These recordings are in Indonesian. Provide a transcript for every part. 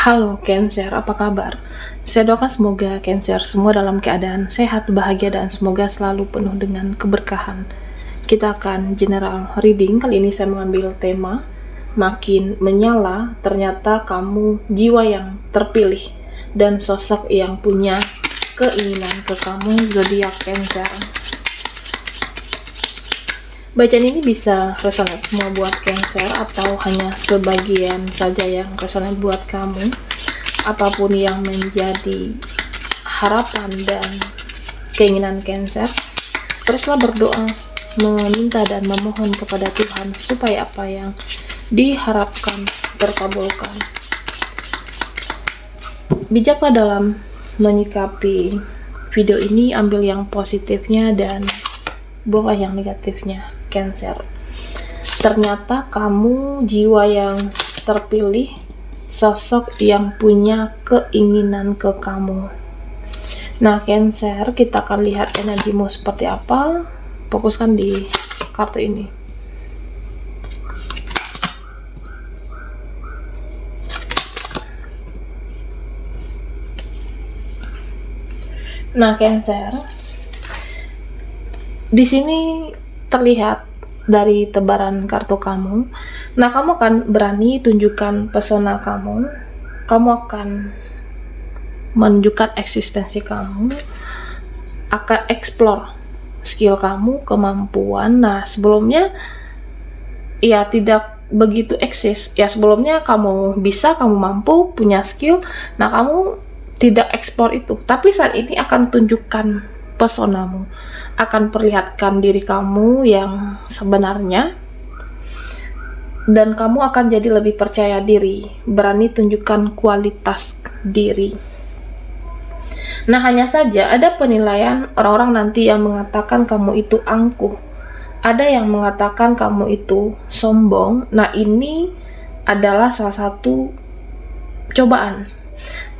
Halo Cancer, apa kabar? Saya doakan semoga Cancer semua dalam keadaan sehat, bahagia, dan semoga selalu penuh dengan keberkahan. Kita akan general reading. Kali ini saya mengambil tema makin menyala, ternyata kamu jiwa yang terpilih dan sosok yang punya keinginan ke kamu, zodiak Cancer. Bacaan ini bisa resonan semua buat Cancer atau hanya sebagian saja yang resonan buat kamu. Apapun yang menjadi harapan dan keinginan Cancer, teruslah berdoa, meminta dan memohon kepada Tuhan supaya apa yang diharapkan terkabulkan. Bijaklah dalam menyikapi video ini, ambil yang positifnya dan buanglah yang negatifnya. Cancer, ternyata kamu jiwa yang terpilih, sosok yang punya keinginan ke kamu. Nah Cancer, kita akan lihat energimu seperti apa. Fokuskan di kartu ini. Nah Cancer, di sini terlihat dari tebaran kartu kamu. Nah, kamu akan berani tunjukkan pesona kamu. Kamu akan menunjukkan eksistensi kamu, akan explore skill kamu, kemampuan. Nah, sebelumnya ya tidak begitu eksis. Ya sebelumnya kamu bisa, kamu mampu, punya skill. Nah, kamu tidak explore itu. Tapi saat ini akan tunjukkan pesonamu, akan perlihatkan diri kamu yang sebenarnya, dan kamu akan jadi lebih percaya diri, berani tunjukkan kualitas diri. Nah, hanya saja ada penilaian orang-orang nanti yang mengatakan kamu itu angkuh, ada yang mengatakan kamu itu sombong. Nah, ini adalah salah satu cobaan.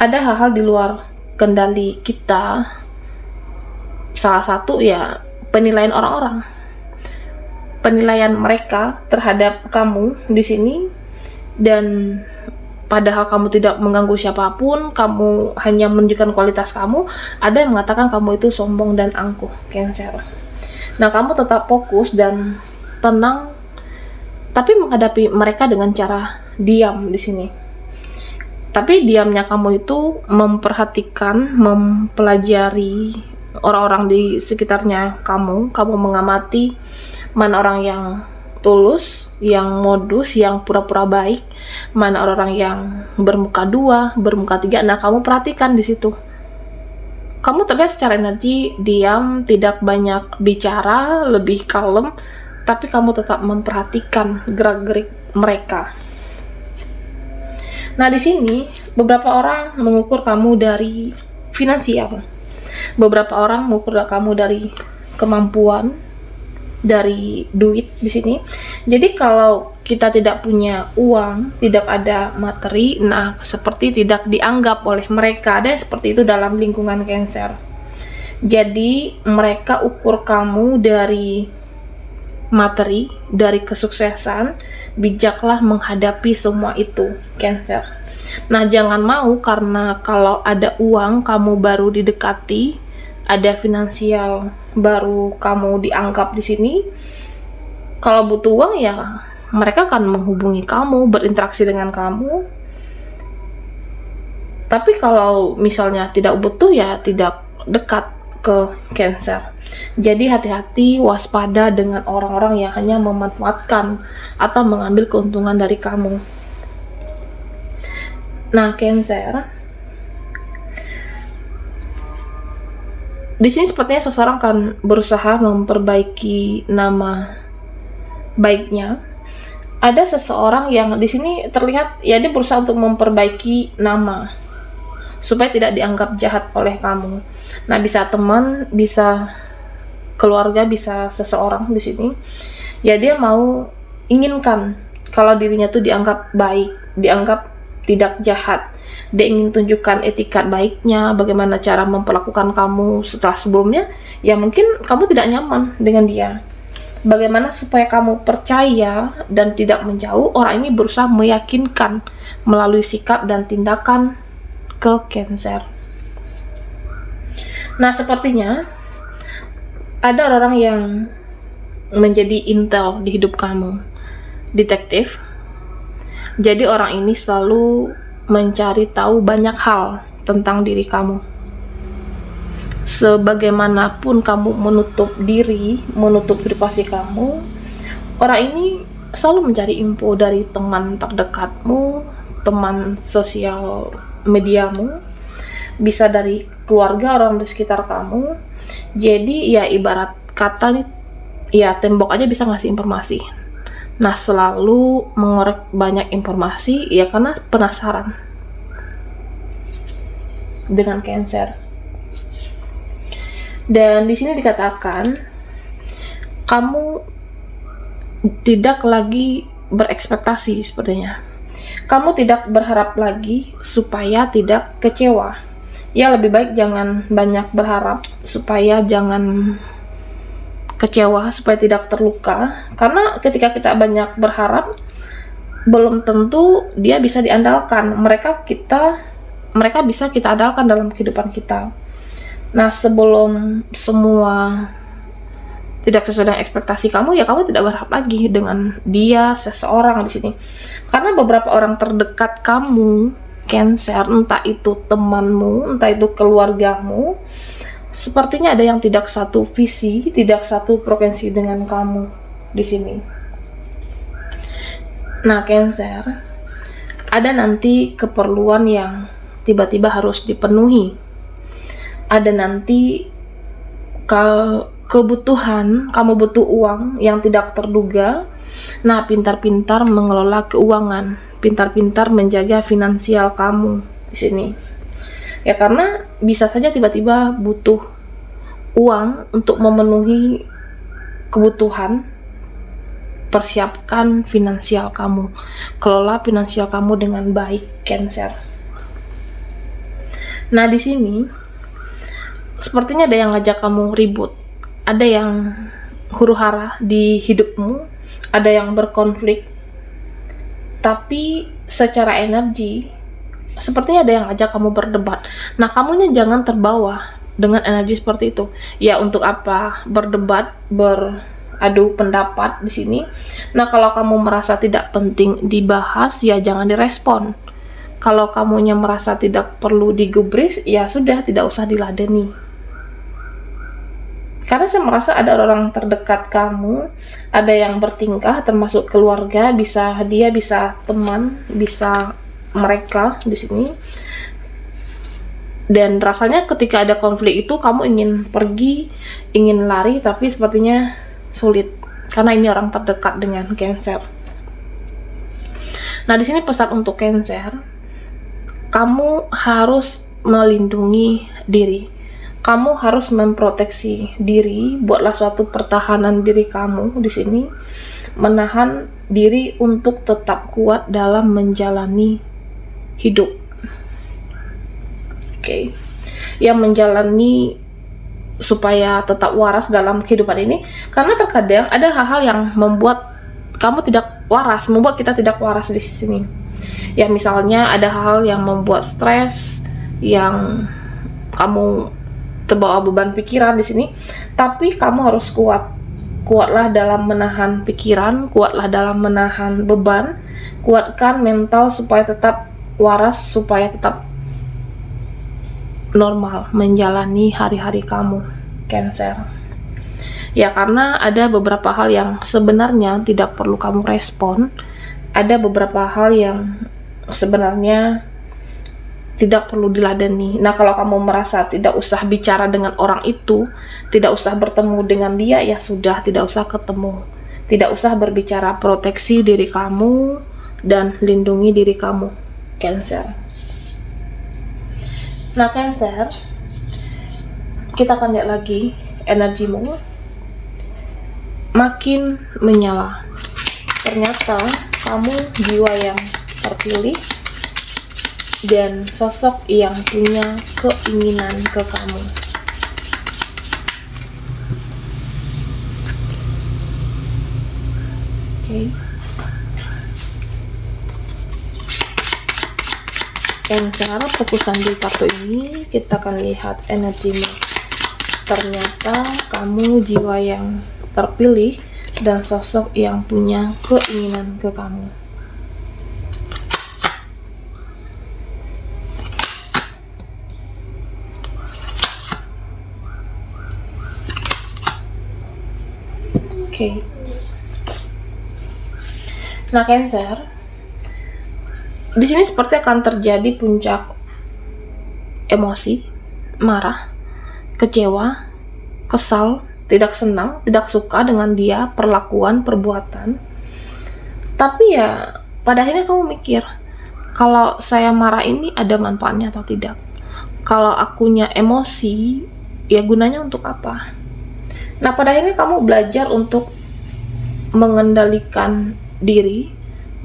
Ada hal-hal di luar kendali kita. Salah satu ya penilaian orang-orang, penilaian mereka terhadap kamu di sini, dan padahal kamu tidak mengganggu siapapun, kamu hanya menunjukkan kualitas kamu. Ada yang mengatakan kamu itu sombong dan angkuh, Cancer. Nah, kamu tetap fokus dan tenang, tapi menghadapi mereka dengan cara diam di sini. Tapi diamnya kamu itu memperhatikan, mempelajari orang-orang di sekitarnya kamu mengamati mana orang yang tulus, yang modus, yang pura-pura baik, mana orang-orang yang bermuka dua, bermuka tiga. Nah, kamu perhatikan di situ. Kamu terlihat secara energi diam, tidak banyak bicara, lebih kalem, tapi kamu tetap memperhatikan gerak-gerik mereka. Nah, di sini beberapa orang mengukur kamu dari finansial. Beberapa orang mengukur kamu dari kemampuan, dari duit di sini. Jadi kalau kita tidak punya uang, tidak ada materi, nah seperti tidak dianggap oleh mereka. Dan seperti itu dalam lingkungan Cancer. Jadi mereka ukur kamu dari materi, dari kesuksesan. Bijaklah menghadapi semua itu, Cancer. Nah, jangan mau karena kalau ada uang kamu baru didekati, ada finansial baru kamu dianggap di sini. Kalau butuh uang ya mereka akan menghubungi kamu, berinteraksi dengan kamu. Tapi kalau misalnya tidak butuh ya tidak dekat ke Cancer. Jadi hati-hati, waspada dengan orang-orang yang hanya memanfaatkan atau mengambil keuntungan dari kamu. Nah, Cancer, di sini sepertinya seseorang akan berusaha memperbaiki nama baiknya. Ada seseorang yang di sini terlihat ya dia berusaha untuk memperbaiki nama supaya tidak dianggap jahat oleh kamu. Nah, bisa teman, bisa keluarga, bisa seseorang di sini. Ya dia mau inginkan kalau dirinya tuh dianggap baik, dianggap tidak jahat. Dia ingin tunjukkan etikat baiknya, bagaimana cara memperlakukan kamu setelah sebelumnya ya mungkin kamu tidak nyaman dengan dia. Bagaimana supaya kamu percaya dan tidak menjauh? Orang ini berusaha meyakinkan melalui sikap dan tindakan ke Cancer. Nah, sepertinya ada orang yang menjadi intel di hidup kamu, detektif. Jadi orang ini selalu mencari tahu banyak hal tentang diri kamu. Sebagaimanapun kamu menutup diri, menutup privasi kamu, orang ini selalu mencari info dari teman terdekatmu, teman sosial mediamu, bisa dari keluarga, orang di sekitar kamu. Jadi ya ibarat kata nih, ya tembok aja bisa ngasih informasi. Nah, selalu mengorek banyak informasi ya karena penasaran dengan Cancer. Dan di sini dikatakan kamu tidak lagi berekspektasi sepertinya. Kamu tidak berharap lagi supaya tidak kecewa. Ya, lebih baik jangan banyak berharap supaya jangan kecewa, supaya tidak terluka. Karena ketika kita banyak berharap, belum tentu dia bisa diandalkan. Mereka bisa kita andalkan dalam kehidupan kita. Nah, sebelum semua tidak sesuai dengan ekspektasi kamu, ya kamu tidak berharap lagi dengan dia, seseorang di sini. Karena beberapa orang terdekat kamu, Cancer, entah itu temanmu, entah itu keluargamu, sepertinya ada yang tidak satu visi, tidak satu frekuensi dengan kamu di sini. Nah, Cancer, ada nanti keperluan yang tiba-tiba harus dipenuhi. Ada nanti kebutuhan, kamu butuh uang yang tidak terduga. Nah, pintar-pintar mengelola keuangan, pintar-pintar menjaga finansial kamu di sini. Ya, karena bisa saja tiba-tiba butuh uang untuk memenuhi kebutuhan. Persiapkan finansial kamu, kelola finansial kamu dengan baik, Cancer. Nah, di sini sepertinya ada yang ngajak kamu ribut, ada yang huru-hara di hidupmu, ada yang berkonflik, tapi secara energi sepertinya ada yang ngajak kamu berdebat. Nah, kamunya jangan terbawa dengan energi seperti itu. Ya, untuk apa berdebat, beradu pendapat di sini? Nah, kalau kamu merasa tidak penting dibahas, ya jangan direspon. Kalau kamunya merasa tidak perlu digubris, ya sudah, tidak usah diladeni. Karena saya merasa ada orang terdekat kamu, ada yang bertingkah, termasuk keluarga, bisa dia, bisa teman, bisa mereka di sini. Dan rasanya ketika ada konflik itu kamu ingin pergi, ingin lari, tapi sepertinya sulit karena ini orang terdekat dengan Cancer. Nah, di sini pesan untuk Cancer, kamu harus melindungi diri. Kamu harus memproteksi diri, buatlah suatu pertahanan diri kamu di sini, menahan diri untuk tetap kuat dalam menjalani hidup. Oke. Yang menjalani supaya tetap waras dalam kehidupan ini, karena terkadang ada hal-hal yang membuat kamu tidak waras, membuat kita tidak waras di sini. Ya, misalnya ada hal yang membuat stres, yang kamu terbawa beban pikiran di sini, tapi kamu harus kuatlah dalam menahan pikiran, kuatlah dalam menahan beban, kuatkan mental supaya tetap waras, supaya tetap normal menjalani hari-hari kamu, Cancer. Ya, karena ada beberapa hal yang sebenarnya tidak perlu kamu respon, ada beberapa hal yang sebenarnya tidak perlu diladeni. Nah, kalau kamu merasa tidak usah bicara dengan orang itu, tidak usah bertemu dengan dia, ya sudah, tidak usah ketemu. Tidak usah berbicara, proteksi diri kamu dan lindungi diri kamu, Cancer. Nah, Cancer, kita akan lihat lagi energimu makin menyala. Ternyata kamu jiwa yang terpilih dan sosok yang punya keinginan ke kamu. Cancer, fokusan di kartu ini kita akan lihat energinya. Ternyata kamu jiwa yang terpilih dan sosok yang punya keinginan ke kamu. Nah, Cancer, di sini seperti akan terjadi puncak emosi, marah, kecewa, kesal, tidak senang, tidak suka dengan dia, perlakuan, perbuatan. Tapi ya, pada akhirnya kamu mikir, kalau saya marah ini ada manfaatnya atau tidak? Kalau akunya emosi, ya gunanya untuk apa? Nah, pada akhirnya kamu belajar untuk mengendalikan diri,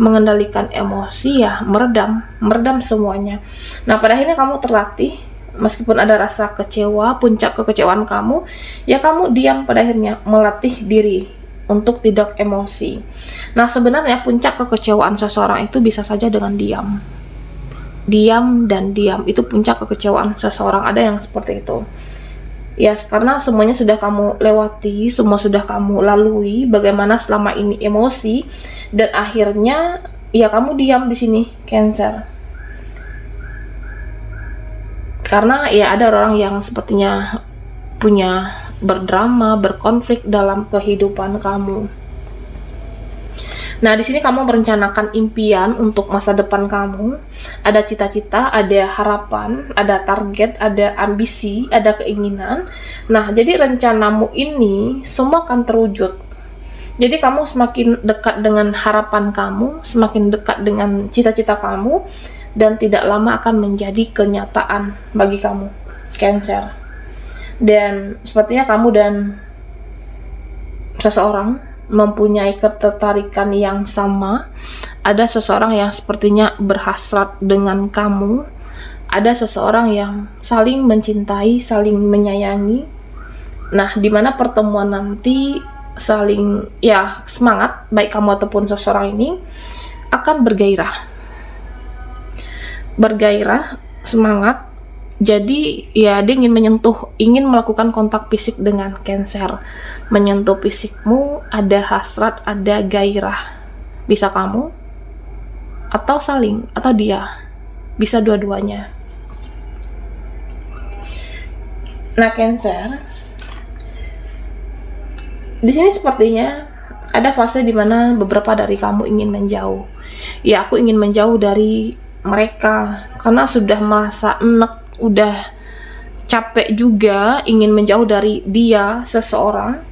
mengendalikan emosi, ya meredam semuanya. Nah, pada akhirnya kamu terlatih, meskipun ada rasa kecewa, puncak kekecewaan kamu, ya kamu diam, pada akhirnya melatih diri untuk tidak emosi. Nah, sebenarnya puncak kekecewaan seseorang itu bisa saja dengan diam dan diam, itu puncak kekecewaan seseorang, ada yang seperti itu. Ya, karena semuanya sudah kamu lewati, semua sudah kamu lalui, bagaimana selama ini emosi, dan akhirnya ya kamu diam di sini, Cancer. Karena ya ada orang yang sepertinya punya berdrama, berkonflik dalam kehidupan kamu. Nah, di sini kamu merencanakan impian untuk masa depan kamu. Ada cita-cita, ada harapan, ada target, ada ambisi, ada keinginan. Nah, jadi rencanamu ini semua akan terwujud. Jadi kamu semakin dekat dengan harapan kamu, semakin dekat dengan cita-cita kamu, dan tidak lama akan menjadi kenyataan bagi kamu, Cancer. Dan sepertinya kamu dan seseorang mempunyai ketertarikan yang sama. Ada seseorang yang sepertinya berhasrat dengan kamu. Ada seseorang yang saling mencintai, saling menyayangi. Nah, dimana pertemuan nanti saling ya semangat, baik kamu ataupun seseorang ini akan bergairah, semangat. Jadi ya dia ingin melakukan kontak fisik dengan Cancer, menyentuh fisikmu, ada hasrat, ada gairah. Bisa kamu atau saling, atau dia, bisa dua-duanya. Nah, Cancer, di sini sepertinya ada fase dimana beberapa dari kamu ingin menjauh. Ya, aku ingin menjauh dari mereka karena sudah merasa enek, udah capek juga, ingin menjauh dari dia, seseorang.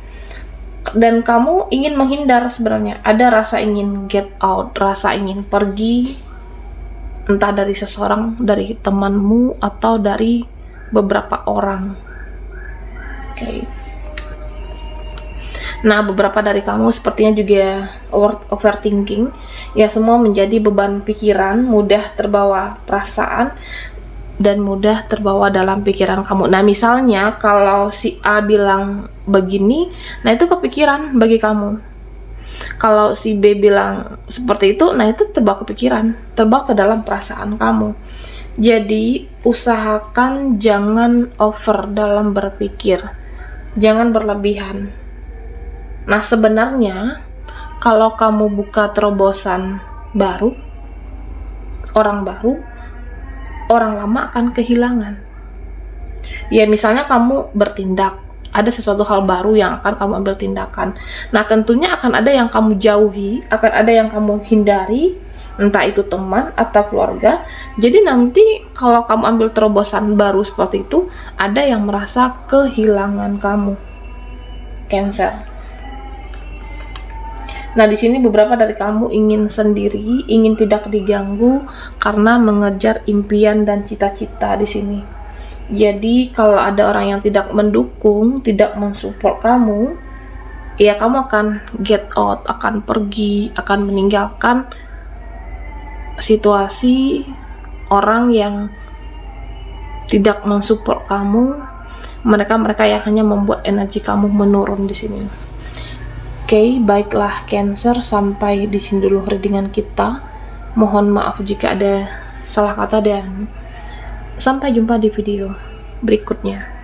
Dan kamu ingin menghindar sebenarnya. Ada rasa ingin get out, rasa ingin pergi, entah dari seseorang, dari temanmu, atau dari beberapa orang. Nah, beberapa dari kamu sepertinya juga overthinking. Ya, semua menjadi beban pikiran, mudah terbawa perasaan, dan mudah terbawa dalam pikiran kamu. Nah, misalnya kalau si A bilang begini, nah itu kepikiran bagi kamu. Kalau si B bilang seperti itu, nah itu terbawa kepikiran, terbawa ke dalam perasaan kamu. Jadi, usahakan jangan over dalam berpikir, jangan berlebihan. Nah, sebenarnya kalau kamu buka terobosan baru, orang lama akan kehilangan. Ya, misalnya kamu bertindak, ada sesuatu hal baru yang akan kamu ambil tindakan. Nah, tentunya akan ada yang kamu jauhi, akan ada yang kamu hindari, entah itu teman atau keluarga. Jadi nanti kalau kamu ambil terobosan baru seperti itu, ada yang merasa kehilangan kamu, Cancer. Nah, di sini beberapa dari kamu ingin sendiri, ingin tidak diganggu karena mengejar impian dan cita-cita di sini. Jadi, kalau ada orang yang tidak mendukung, tidak mensupport kamu, ya kamu akan get out, akan pergi, akan meninggalkan situasi orang yang tidak mensupport kamu, mereka yang hanya membuat energi kamu menurun di sini. Oke, baiklah Cancer, sampai di sini dulu readingan kita. Mohon maaf jika ada salah kata dan sampai jumpa di video berikutnya.